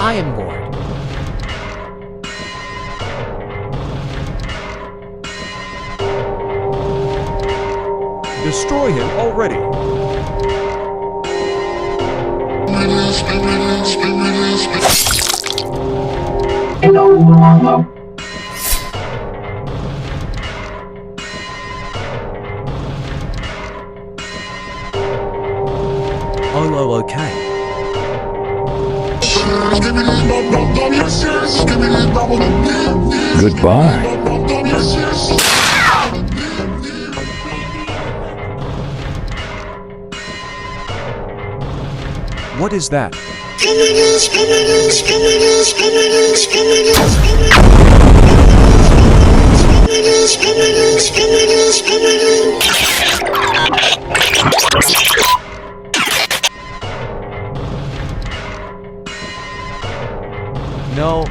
I am bored. Destroy him already. Oh, okay. Goodbye. What is that? No.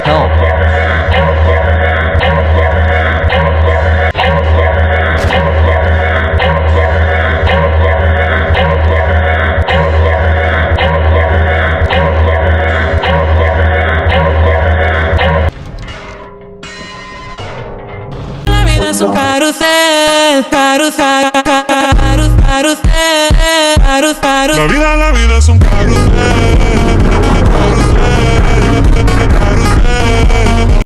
Help. La vida es un carrusel, carrusel, carrusel, carrusel, carrusel. La vida es un carrusel.